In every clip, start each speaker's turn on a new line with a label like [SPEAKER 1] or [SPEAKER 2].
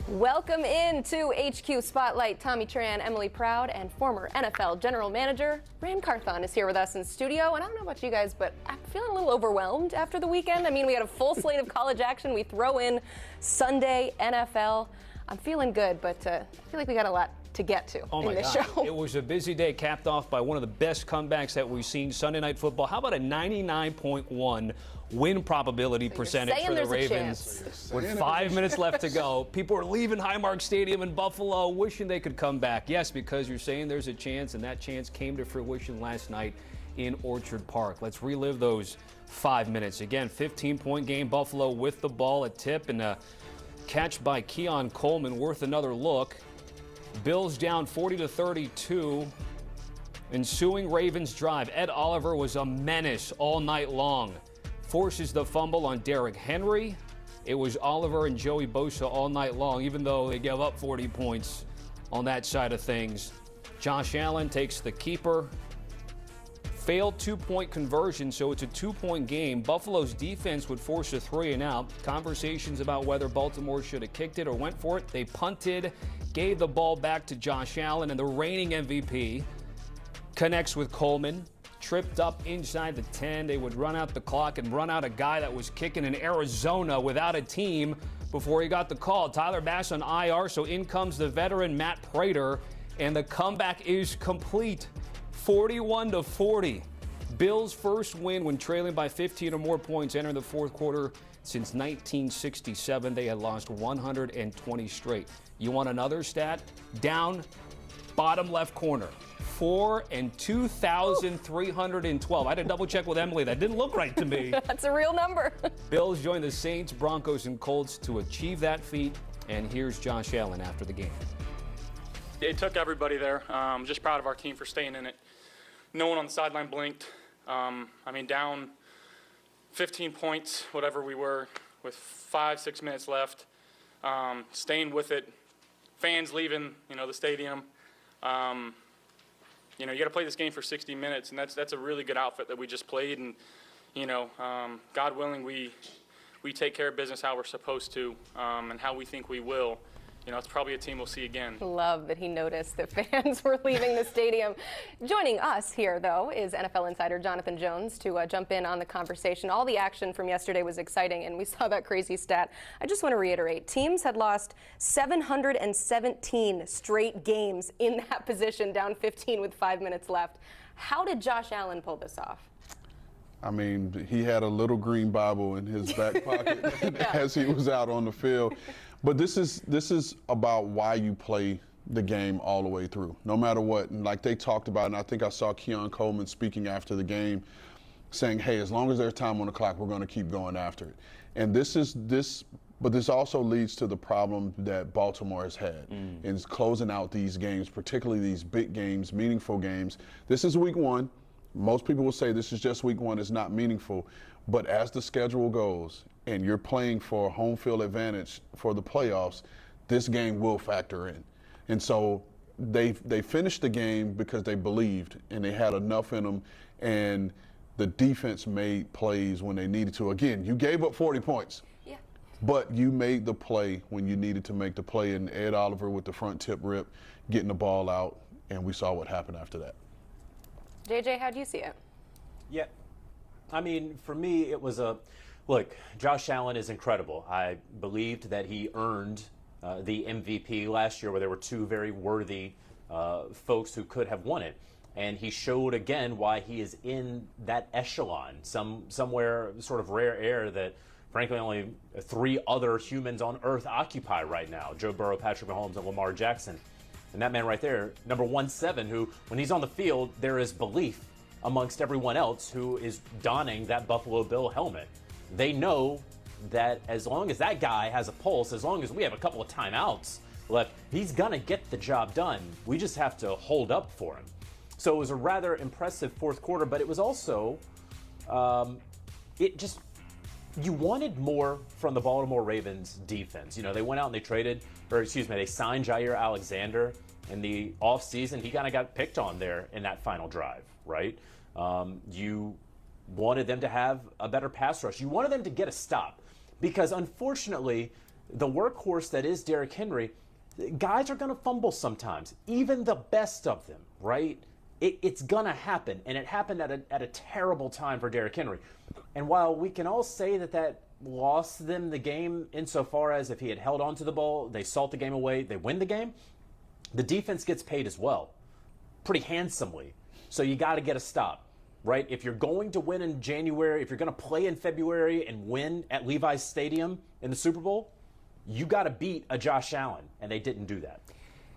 [SPEAKER 1] Welcome into HQ Spotlight. Tommy Tran, Emily Proud, and former NFL General Manager Ran Carthon is here with us in studio. And I don't know about you guys, but I'm feeling a little overwhelmed after the weekend. I mean, we had a full slate of college action. We throw in Sunday NFL. I'm feeling good, but I feel like we got a lot to get to in this show.
[SPEAKER 2] It was a busy day, capped off by one of the best comebacks that we've seen Sunday Night Football. How about a 99.1 win probability percentage for the Ravens with 5 minutes left to go? People are leaving Highmark Stadium in Buffalo wishing they could come back. Yes, because you're saying there's a chance, and that chance came to fruition last night in Orchard Park. Let's relive those 5 minutes. Again, 15-point game, Buffalo with the ball, a tip, and a catch by Keon Coleman worth another look. Bills down 40-32. Ensuing Ravens drive. Ed Oliver was a menace all night long. Forces the fumble on Derrick Henry. It was Oliver and Joey Bosa all night long, even though they gave up 40 points on that side of things. Josh Allen takes the keeper. Failed two-point conversion, so it's a two-point game. Buffalo's defense would force a 3-and-out. Conversations about whether Baltimore should have kicked it or went for it. They punted, gave the ball back to Josh Allen, and the reigning MVP connects with Coleman. Tripped up inside the 10. They would run out the clock and run out a guy that was kicking in Arizona without a team before he got the call. Tyler Bass on IR, so in comes the veteran Matt Prater, and the comeback is complete. 41-40. Bills' first win when trailing by 15 or more points entering the fourth quarter since 1967. They had lost 120 straight. You want another stat? Down, bottom left corner. 4 and 2,312. I had to double check with Emily. That didn't look right to me.
[SPEAKER 1] That's a real number.
[SPEAKER 2] Bills join the Saints, Broncos, and Colts to achieve that feat. And here's Josh Allen after the game.
[SPEAKER 3] It took everybody there. Just proud of our team for staying in it. No one on the sideline blinked. Down 15 points, whatever we were, with 5-6 minutes left. Staying with it. Fans leaving, the stadium. You got to play this game for 60 minutes, and that's a really good outfit that we just played. And, God willing, we take care of business how we're supposed to, and how we think we will. It's probably a team we'll see again.
[SPEAKER 1] Love that he noticed that fans were leaving the stadium. Joining us here, though, is NFL insider Jonathan Jones to jump in on the conversation. All the action from yesterday was exciting, and we saw that crazy stat. I just want to reiterate, teams had lost 717 straight games in that position, down 15 with 5 minutes left. How did Josh Allen pull this off?
[SPEAKER 4] I mean, he had a little green Bible in his back pocket as he was out on the field. But this is about why you play the game all the way through, no matter what. And like they talked about, and I think I saw Keon Coleman speaking after the game, saying, hey, as long as there's time on the clock, we're going to keep going after it. And but this also leads to the problem that Baltimore has had in closing out these games, particularly these big games, meaningful games. This is week one. Most people will say this is just week one, it's not meaningful. But as the schedule goes and you're playing for home field advantage for the playoffs, this game will factor in. And so they finished the game because they believed and they had enough in them, and the defense made plays when they needed to. Again, you gave up 40 points. Yeah. But you made the play when you needed to make the play, and Ed Oliver with the front tip rip, getting the ball out, and we saw what happened after that.
[SPEAKER 1] JJ, how do you see it?
[SPEAKER 5] Yeah, for me, it was look, Josh Allen is incredible. I believed that he earned the MVP last year, where there were two very worthy folks who could have won it. And he showed again why he is in that echelon, somewhere sort of rare air that, frankly, only 3 other humans on earth occupy right now: Joe Burrow, Patrick Mahomes, and Lamar Jackson. And that man right there, number 17, who, when he's on the field, there is belief amongst everyone else who is donning that Buffalo Bill helmet. They know that as long as that guy has a pulse, as long as we have a couple of timeouts left, he's going to get the job done. We just have to hold up for him. So it was a rather impressive fourth quarter, but it was also, you wanted more from the Baltimore Ravens defense. They went out and they they signed Jair Alexander in the offseason. He kind of got picked on there in that final drive, right? You wanted them to have a better pass rush. You wanted them to get a stop because, unfortunately, the workhorse that is Derrick Henry, guys are going to fumble sometimes, even the best of them, right? It's going to happen, and it happened at a terrible time for Derrick Henry. And while we can all say that lost them the game insofar as if he had held on to the ball, they salt the game away, they win the game, the defense gets paid as well, pretty handsomely. So you got to get a stop, right? If you're going to win in January, if you're going to play in February and win at Levi's Stadium in the Super Bowl, you got to beat a Josh Allen, and they didn't do that.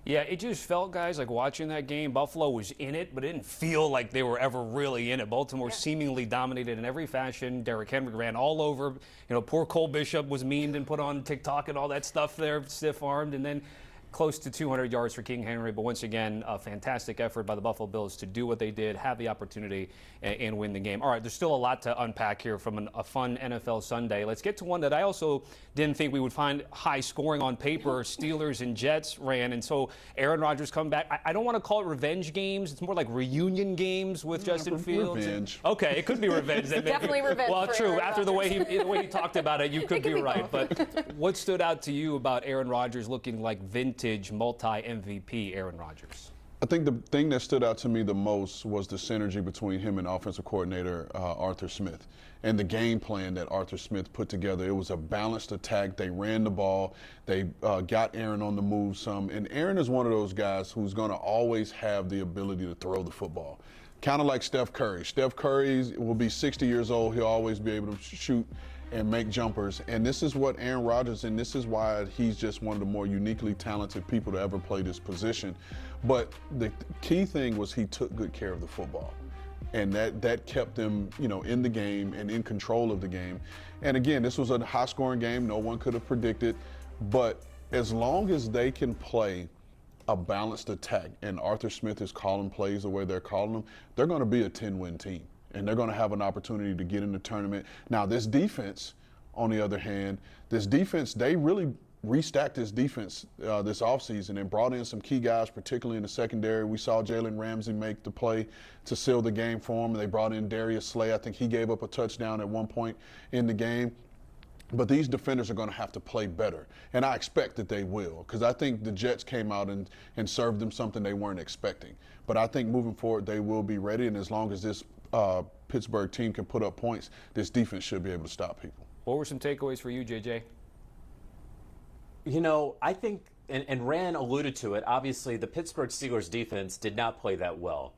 [SPEAKER 2] Yeah, it just felt, guys, like watching that game, Buffalo was in it, but it didn't feel like they were ever really in it. Baltimore seemingly dominated in every fashion. Derrick Henry ran all over. You know, poor Cole Bishop was memed and put on TikTok and all that stuff there, stiff-armed, and then close to 200 yards for King Henry. But once again, a fantastic effort by the Buffalo Bills to do what they did, have the opportunity, and win the game. All right, there's still a lot to unpack here from a fun NFL Sunday. Let's get to one that I also didn't think we would find high scoring on paper. Steelers and Jets ran, and so Aaron Rodgers come back. I don't want to call it revenge games. It's more like reunion games with Justin Fields.
[SPEAKER 4] Revenge.
[SPEAKER 2] Okay, it could be revenge.
[SPEAKER 1] Definitely revenge.
[SPEAKER 2] Well,
[SPEAKER 1] for
[SPEAKER 2] true.
[SPEAKER 1] Aaron
[SPEAKER 2] After the way he talked about it, you could be right.
[SPEAKER 1] Both.
[SPEAKER 2] But what stood out to you about Aaron Rodgers looking like vintage multi-MVP Aaron Rodgers?
[SPEAKER 4] I think the thing that stood out to me the most was the synergy between him and offensive coordinator Arthur Smith and the game plan that Arthur Smith put together. It was a balanced attack. They ran the ball. They got Aaron on the move some. And Aaron is one of those guys who's going to always have the ability to throw the football. Kind of like Steph Curry. Steph Curry will be 60 years old. He'll always be able to shoot and make jumpers. And this is what Aaron Rodgers, and this is why he's just one of the more uniquely talented people to ever play this position. But the key thing was he took good care of the football. And that kept them, in the game and in control of the game. And again, this was a high-scoring game. No one could have predicted. But as long as they can play a balanced attack, and Arthur Smith is calling plays the way they're calling them, they're going to be a 10-win team. And they're going to have an opportunity to get in the tournament. Now, this defense, on the other hand, they really restacked this defense this offseason and brought in some key guys, particularly in the secondary. We saw Jalen Ramsey make the play to seal the game for them. They brought in Darius Slay. I think he gave up a touchdown at one point in the game. But these defenders are going to have to play better. And I expect that they will, because I think the Jets came out and served them something they weren't expecting. But I think moving forward, they will be ready. And as long as this Pittsburgh team can put up points, this defense should be able to stop people.
[SPEAKER 2] What were some takeaways for you, JJ?
[SPEAKER 5] I think, and Rand alluded to it, obviously the Pittsburgh Steelers defense did not play that well.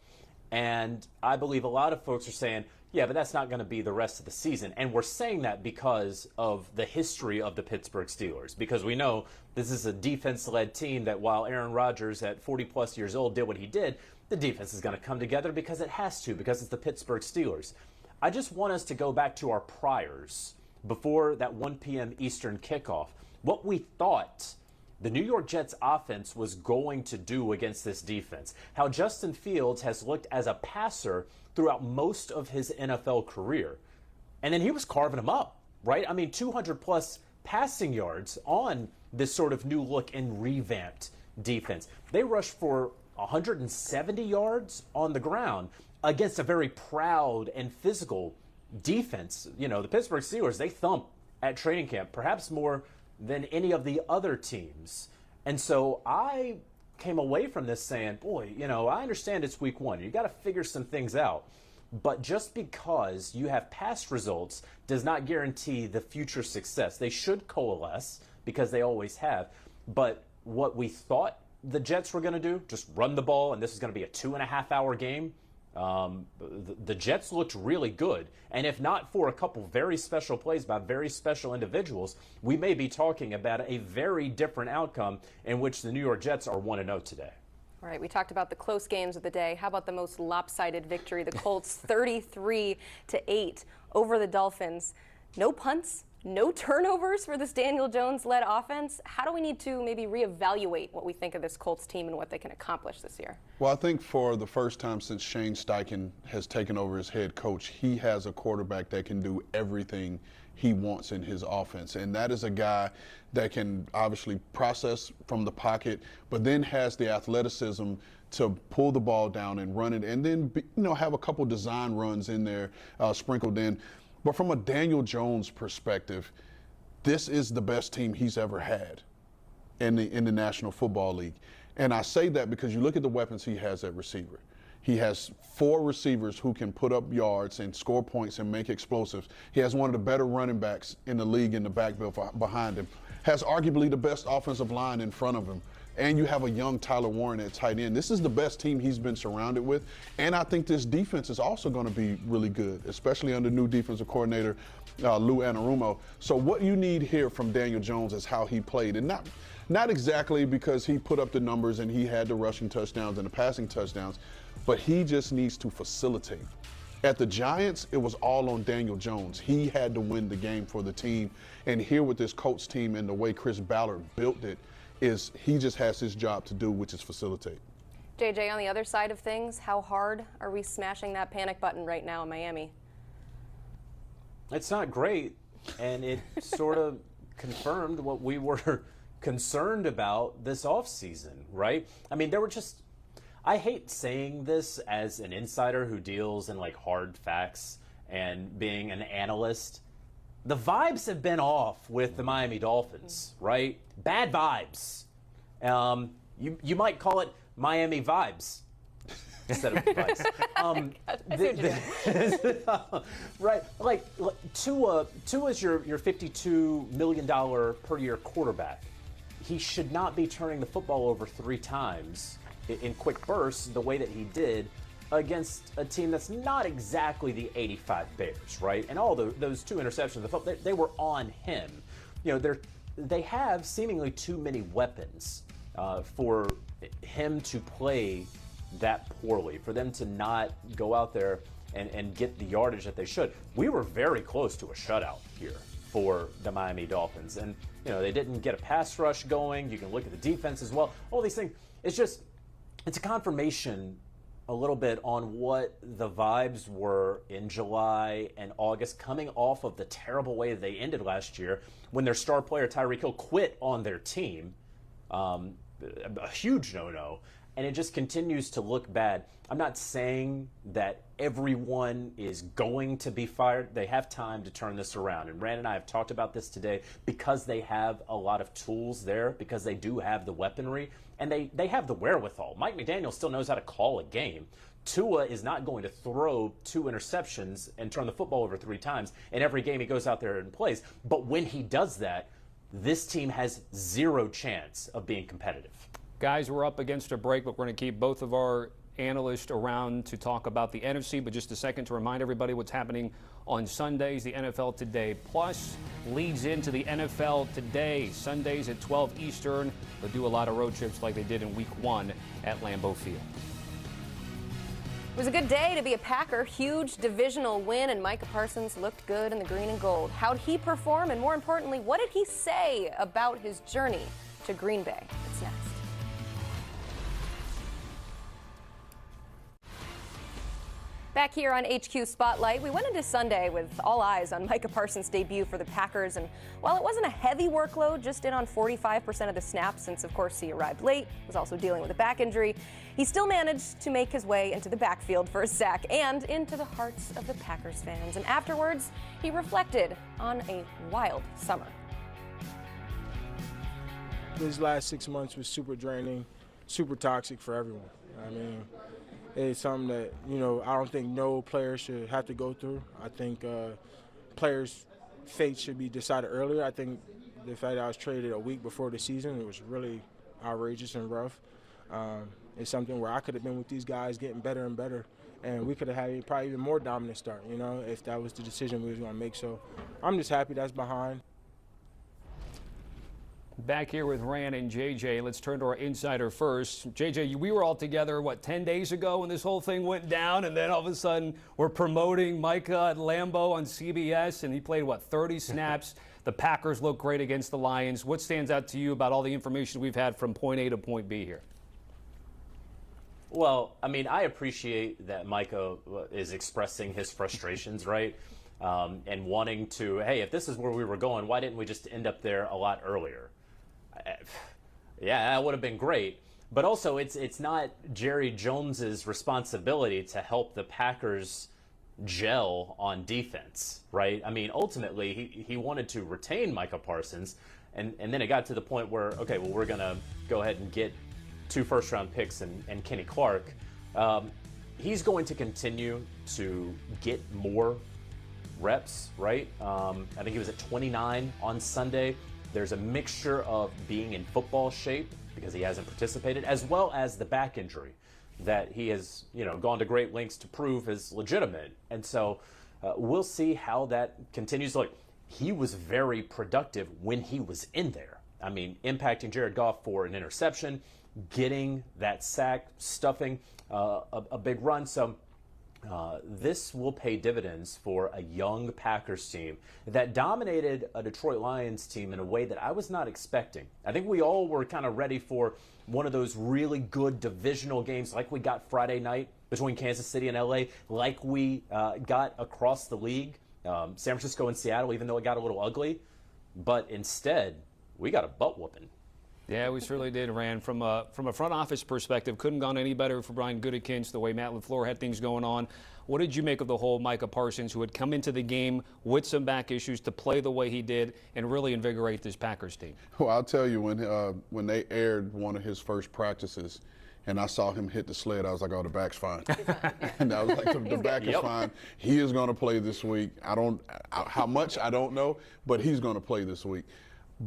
[SPEAKER 5] And I believe a lot of folks are saying, yeah, but that's not going to be the rest of the season. And we're saying that because of the history of the Pittsburgh Steelers, because we know this is a defense-led team that while Aaron Rodgers at 40-plus years old did what he did, the defense is going to come together because it has to, because it's the Pittsburgh Steelers. I just want us to go back to our priors before that 1 p.m. Eastern kickoff. What we thought the New York Jets offense was going to do against this defense. How Justin Fields has looked as a passer throughout most of his NFL career. And then he was carving them up, right? 200-plus passing yards on this sort of new look and revamped defense. They rushed for 170 yards on the ground against a very proud and physical defense. The Pittsburgh Steelers, they thump at training camp, perhaps more than any of the other teams. And so I came away from this saying, boy, I understand it's week one. You got to figure some things out. But just because you have past results does not guarantee the future success. They should coalesce because they always have. But what we thought the Jets were going to do, just run the ball, and this is going to be a 2.5-hour game, the Jets looked really good. And if not for a couple very special plays by very special individuals, we may be talking about a very different outcome in which the New York Jets are 1-0 today.
[SPEAKER 1] All right, we talked about the close games of the day. How about the most lopsided victory? The Colts 33-8 over the Dolphins. No punts, no turnovers for this Daniel Jones-led offense. How do we need to maybe reevaluate what we think of this Colts team and what they can accomplish this year?
[SPEAKER 4] Well, I think for the first time since Shane Steichen has taken over as head coach, he has a quarterback that can do everything he wants in his offense. And that is a guy that can obviously process from the pocket, but then has the athleticism to pull the ball down and run it, and then have a couple design runs in there sprinkled in. But from a Daniel Jones perspective, this is the best team he's ever had in the National Football League. And I say that because you look at the weapons he has at receiver. He has 4 receivers who can put up yards and score points and make explosives. He has one of the better running backs in the league in the backfield behind him. Has arguably the best offensive line in front of him. And you have a young Tyler Warren at tight end. This is the best team he's been surrounded with. And I think this defense is also going to be really good, especially under new defensive coordinator Lou Anarumo. So what you need here from Daniel Jones is how he played. And not exactly because he put up the numbers and he had the rushing touchdowns and the passing touchdowns, but he just needs to facilitate. At the Giants, it was all on Daniel Jones. He had to win the game for the team. And here with this Colts team and the way Chris Ballard built it, is he just has his job to do, which is facilitate.
[SPEAKER 1] JJ, on the other side of things, how hard are we smashing that panic button right now in Miami?
[SPEAKER 5] It's not great, and it sort of confirmed what we were concerned about this offseason, right? I mean, there were just, I hate saying this as an insider who deals in like hard facts and being an analyst. The vibes have been off with the Miami Dolphins, right? Bad vibes. You might call it Miami vibes instead of vibes. Right, like Tua's your $52 million per year quarterback. He should not be turning the football over 3 times in quick bursts the way that he did against a team that's not exactly the 85 Bears, right? And all those 2 interceptions, they were on him. You know, they have seemingly too many weapons for him to play that poorly, for them to not go out there and get the yardage that they should. We were very close to a shutout here for the Miami Dolphins. And, you know, they didn't get a pass rush going. You can look at the defense as well. All these things. It's a confirmation a little bit on what the vibes were in July and August, coming off of the terrible way they ended last year when their star player Tyreek Hill quit on their team. A huge no-no. And it just continues to look bad. I'm not saying that everyone is going to be fired. They have time to turn this around. And Rand and I have talked about this today because they have a lot of tools there, because they do have the weaponry, and they have the wherewithal. Mike McDaniel still knows how to call a game. Tua is not going to throw 2 interceptions and turn the football over 3 times in every game he goes out there and plays. But when he does that, this team has 0 chance of being competitive.
[SPEAKER 2] Guys, we're up against a break, but we're going to keep both of our analysts around to talk about the NFC. But just a second to remind everybody what's happening on Sundays. The NFL Today Plus leads into the NFL Today. Sundays at 12 Eastern. They'll do a lot of road trips like they did in Week 1 at Lambeau Field.
[SPEAKER 1] It was a good day to be a Packer. Huge divisional win, and Micah Parsons looked good in the green and gold. How'd he perform, and more importantly, what did he say about his journey to Green Bay? It's next. Back here on HQ Spotlight, we went into Sunday with all eyes on Micah Parsons' debut for the Packers, and while it wasn't a heavy workload, just in on 45% of the snaps since, of course, he arrived late, was also dealing with a back injury, he still managed to make his way into the backfield for a sack and into the hearts of the Packers fans. And afterwards, he reflected on a wild summer.
[SPEAKER 6] These last 6 months was super draining, super toxic for everyone. I mean, it's something that, you know, I don't think no player should have to go through. I think players' fate should be decided earlier. I think the fact that I was traded a week before the season, it was really outrageous and rough. It's something where I could have been with these guys getting better and better, and we could have had probably even more dominant start, you know, if that was the decision we was going to make. So I'm just happy that's behind.
[SPEAKER 2] Back here with Rand and JJ. Let's turn to our insider first. JJ, we were all together, 10 days ago when this whole thing went down, and then all of a sudden we're promoting Micah at Lambeau on CBS, and he played, 30 snaps. The Packers look great against the Lions. What stands out to you about all the information we've had from point A to point B here?
[SPEAKER 5] Well, I mean, I appreciate that Micah is expressing his frustrations, right? And wanting to, hey, if this is where we were going, why didn't we just end up there a lot earlier? Yeah, that would have been great. But also, it's not Jerry Jones's responsibility to help the Packers gel on defense, right? I mean, ultimately, he wanted to retain Micah Parsons, and then it got to the point where, okay, well, we're going to go ahead and get 2 first-round picks and Kenny Clark. He's going to continue to get more reps, right? I think he was at 29 on Sunday. There's a mixture of being in football shape because he hasn't participated, as well as the back injury that he has, gone to great lengths to prove is legitimate. And so we'll see how that continues. Look, he was very productive when he was in there. I mean, impacting Jared Goff for an interception, getting that sack, stuffing a big run. So this will pay dividends for a young Packers team that dominated a Detroit Lions team in a way that I was not expecting. I think we all were kind of ready for one of those really good divisional games like we got Friday night between Kansas City and LA, like we got across the league, San Francisco and Seattle, even though it got a little ugly. But instead, we got a butt whooping.
[SPEAKER 2] Yeah, we certainly did, Rand. From a front office perspective, couldn't gone any better for Brian Gutekunst, the way Matt LaFleur had things going on. What did you make of the whole Micah Parsons, who had come into the game with some back issues, to play the way he did and really invigorate this Packers team?
[SPEAKER 4] Well, I'll tell you, when they aired one of his first practices, and I saw him hit the sled, I was like, oh, the back's fine. And I was like, the back is fine. He is going to play this week. How much, I don't know, but he's going to play this week.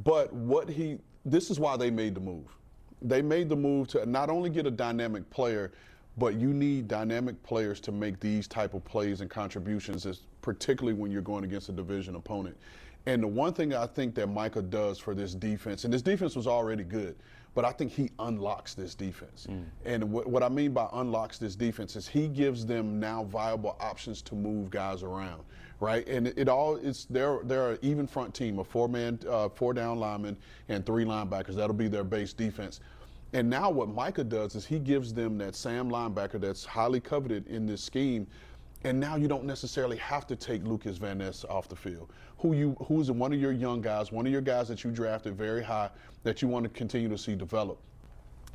[SPEAKER 4] But this is why they made the move. They made the move to not only get a dynamic player, but you need dynamic players to make these type of plays and contributions, particularly when you're going against a division opponent. And the one thing I think that Micah does for this defense, and this defense was already good, but I think he unlocks this defense. And what I mean by unlocks this defense is he gives them now viable options to move guys around, right? And they're an even front team, a 4-down lineman and 3 linebackers. That'll be their base defense. And now what Micah does is he gives them that Sam linebacker that's highly coveted in this scheme. And now you don't necessarily have to take Lucas Van Ness off the field, who's one of your young guys, one of your guys that you drafted very high that you want to continue to see develop.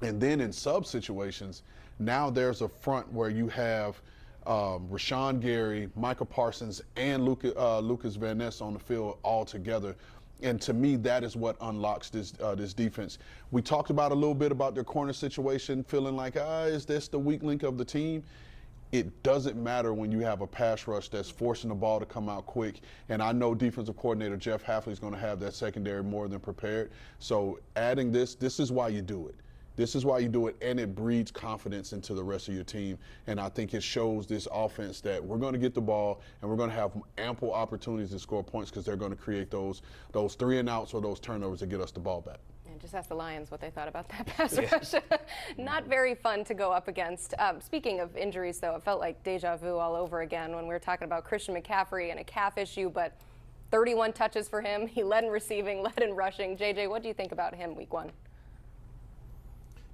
[SPEAKER 4] And then in sub situations, now there's a front where you have Rashawn Gary, Micah Parsons, and Lucas Van Ness on the field all together. And to me, that is what unlocks this defense. We talked about a little bit about their corner situation, feeling like, is this the weak link of the team? It doesn't matter when you have a pass rush that's forcing the ball to come out quick. And I know defensive coordinator Jeff Hafley is going to have that secondary more than prepared. So adding this is why you do it. This is why you do it, and it breeds confidence into the rest of your team. And I think it shows this offense that we're going to get the ball and we're going to have ample opportunities to score points because they're going to create those 3-and-outs or those turnovers to get us the ball back.
[SPEAKER 1] And just ask the Lions what they thought about that pass rush. Not very fun to go up against. Speaking of injuries, though, it felt like deja vu all over again when we were talking about Christian McCaffrey and a calf issue, but 31 touches for him. He led in receiving, led in rushing. JJ, what do you think about him week 1?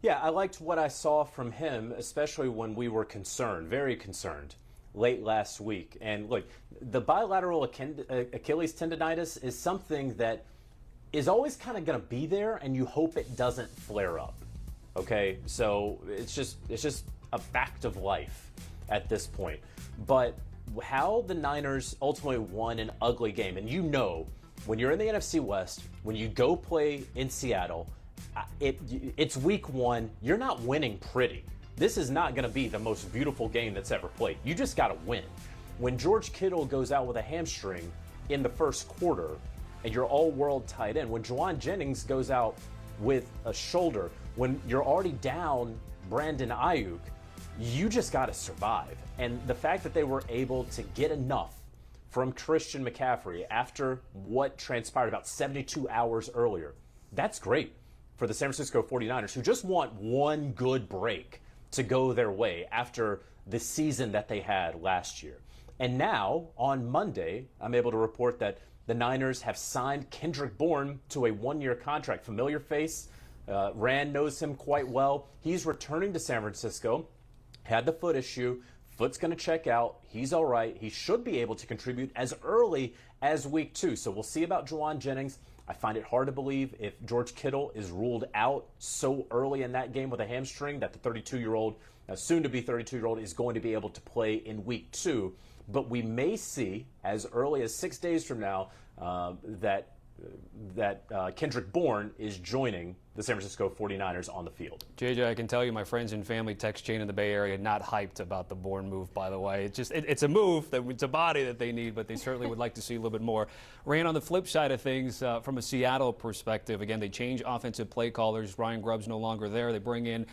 [SPEAKER 5] Yeah, I liked what I saw from him, especially when we were concerned, very concerned, late last week. And look, the bilateral Achilles tendonitis is something that is always kind of going to be there, and you hope it doesn't flare up. Okay, so it's just a fact of life at this point. But how the Niners ultimately won an ugly game, and when you're in the NFC West, when you go play in Seattle, it's week 1. You're not winning pretty. This is not going to be the most beautiful game that's ever played. You just got to win. When George Kittle goes out with a hamstring in the first quarter, and you're all-world tight end, when Juwan Jennings goes out with a shoulder, when you're already down Brandon Ayuk, you just got to survive. And the fact that they were able to get enough from Christian McCaffrey after what transpired about 72 hours earlier, that's great for the San Francisco 49ers, who just want one good break to go their way after the season that they had last year. And now, on Monday, I'm able to report that the Niners have signed Kendrick Bourne to a 1-year contract. Familiar face. Rand knows him quite well. He's returning to San Francisco. Had the foot issue. Foot's going to check out. He's all right. He should be able to contribute as early as week 2. So we'll see about Juwan Jennings. I find it hard to believe if George Kittle is ruled out so early in that game with a hamstring that the 32-year-old, soon-to-be 32-year-old, is going to be able to play in week 2. but we may see as early as 6 days from now that Kendrick Bourne is joining the San Francisco 49ers on the field.
[SPEAKER 2] JJ, I can tell you my friends and family text chain in the Bay Area not hyped about the Bourne move, by the way. It's a move, it's a body that they need, but they certainly would like to see a little bit more. Rand, on the flip side of things, from a Seattle perspective, again, they change offensive play callers. Ryan Grubb's no longer there. They bring in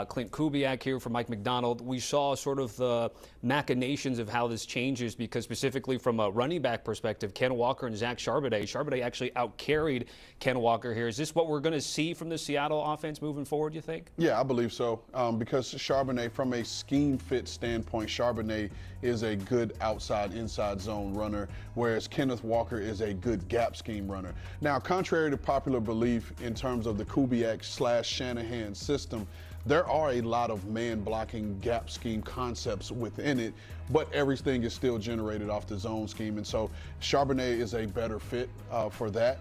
[SPEAKER 2] Clint Kubiak here for Mike McDonald. We saw sort of the machinations of how this changes because specifically from a running back perspective, Ken Walker and Zach Charbonnet actually outcarried Ken Walker here. Is this what we're going to see from the Seattle offense moving forward, you think?
[SPEAKER 4] Yeah, I believe so. Because Charbonnet, from a scheme fit standpoint, Charbonnet is a good outside, inside zone runner, whereas Kenneth Walker is a good gap scheme runner. Now, contrary to popular belief in terms of the Kubiak/Shanahan system, there are a lot of man-blocking gap scheme concepts within it, but everything is still generated off the zone scheme, and so Charbonnet is a better fit for that.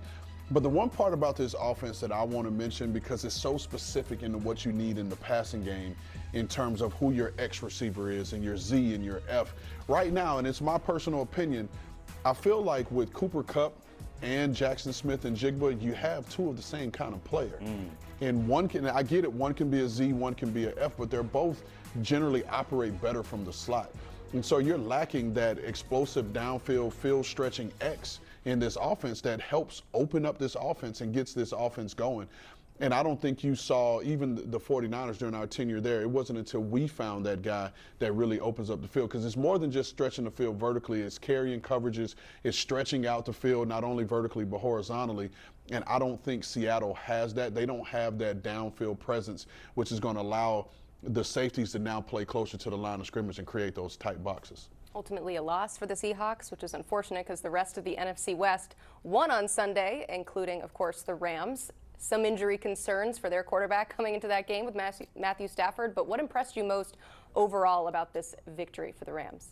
[SPEAKER 4] But the one part about this offense that I want to mention, because it's so specific into what you need in the passing game in terms of who your X receiver is and your Z and your F. Right now, and it's my personal opinion, I feel like with Cooper Kupp and Jackson Smith and Jigba, you have two of the same kind of player. And one can, I get it, one can be a Z, one can be a F, but they're both generally operate better from the slot. And so you're lacking that explosive downfield, field stretching X in this offense that helps open up this offense and gets this offense going. And I don't think you saw even the 49ers during our tenure there. It wasn't until we found that guy that really opens up the field, because it's more than just stretching the field vertically. It's carrying coverages. It's stretching out the field, not only vertically but horizontally. And I don't think Seattle has that. They don't have that downfield presence, which is going to allow the safeties to now play closer to the line of scrimmage and create those tight boxes.
[SPEAKER 1] Ultimately a loss for the Seahawks, which is unfortunate because the rest of the NFC West won on Sunday, including, of course, the Rams. Some injury concerns for their quarterback coming into that game with Matthew Stafford. But what impressed you most overall about this victory for the Rams?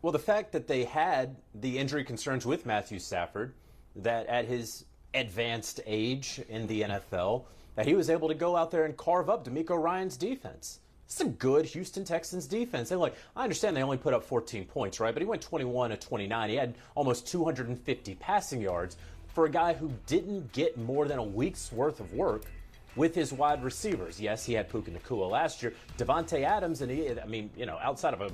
[SPEAKER 5] Well, the fact that they had the injury concerns with Matthew Stafford, that at his advanced age in the NFL, that he was able to go out there and carve up DeMeco Ryans' defense. It's a good Houston Texans defense. And, I understand they only put up 14 points, right? But he went 21 of 29. He had almost 250 passing yards for a guy who didn't get more than a week's worth of work with his wide receivers. Yes, he had Puka Nacua last year. Devontae Adams, and outside of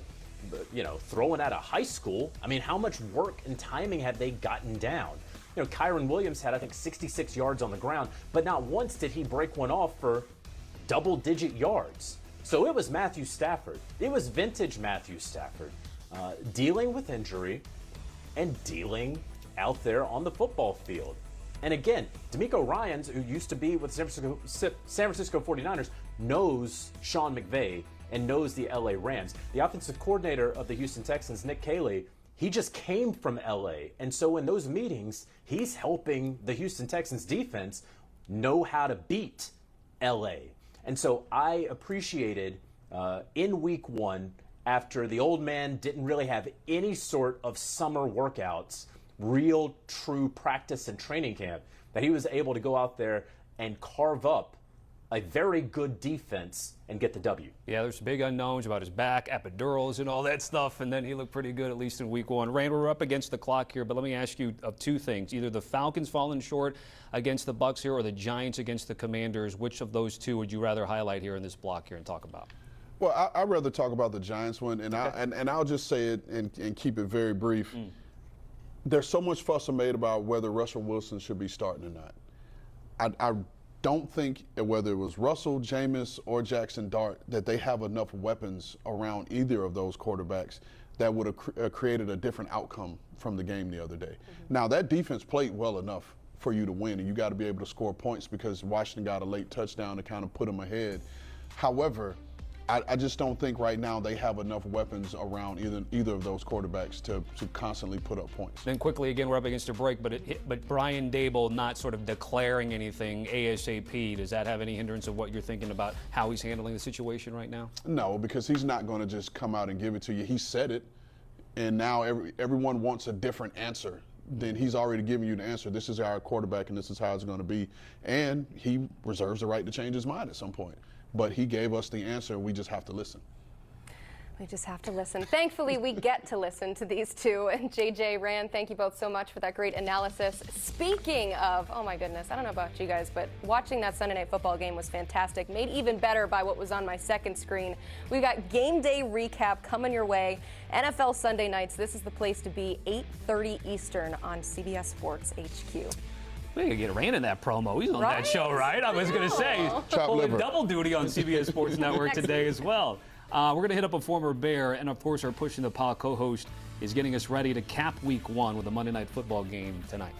[SPEAKER 5] throwing out of high school, how much work and timing have they gotten down? Kyron Williams had, I think, 66 yards on the ground, but not once did he break one off for double-digit yards. So it was Matthew Stafford. It was vintage Matthew Stafford dealing with injury and dealing out there on the football field. And again, DeMeco Ryans, who used to be with San Francisco 49ers, knows Sean McVay and knows the LA Rams. The offensive coordinator of the Houston Texans, Nick Caley, he just came from LA. And so in those meetings, he's helping the Houston Texans defense know how to beat LA. And so I appreciated in week one, after the old man didn't really have any sort of summer workouts, real true practice and training camp, that he was able to go out there and carve up a very good defense and get the W.
[SPEAKER 2] Yeah, there's big unknowns about his back, epidurals, and all that stuff, and then he looked pretty good, at least in week one. Rand, we're up against the clock here, but let me ask you two things. Either the Falcons falling short against the Bucs here or the Giants against the Commanders. Which of those two would you rather highlight here in this block here and talk about?
[SPEAKER 4] Well, I'd rather talk about the Giants one, and okay. I'll just say it and keep it very brief. There's so much fuss made about whether Russell Wilson should be starting or not. I don't think whether it was Russell, Jameis, or Jackson Dart that they have enough weapons around either of those quarterbacks that would have created a different outcome from the game the other day. Now, that defense played well enough for you to win, and you got to be able to score points because Washington got a late touchdown to kind of put them ahead. However, I just don't think right now they have enough weapons around either of those quarterbacks to constantly put up points.
[SPEAKER 2] Then quickly, again, we're up against a break, but Brian Daboll not sort of declaring anything ASAP, does that have any hindrance of what you're thinking about how he's handling the situation right now?
[SPEAKER 4] No, because he's not going to just come out and give it to you. He said it, and now everyone wants a different answer. Then he's already given you the answer. This is our quarterback, and this is how it's going to be. And he reserves the right to change his mind at some point. But he gave us the answer. We just have to listen.
[SPEAKER 1] We just have to listen. Thankfully, we get to listen to these two. And JJ, Rand, thank you both so much for that great analysis. Speaking of, oh my goodness, I don't know about you guys, but watching that Sunday Night Football game was fantastic. Made even better by what was on my second screen. We've got game day recap coming your way. NFL Sunday nights, this is the place to be, 8:30 Eastern on CBS Sports HQ.
[SPEAKER 2] We could get Rand in that promo. He's on that show, right? I was going to say, pulling double duty on CBS Sports Network today as well. We're going to hit up a former Bear, and of course our Pushing the Pile co-host is getting us ready to cap Week 1 with a Monday Night Football game tonight.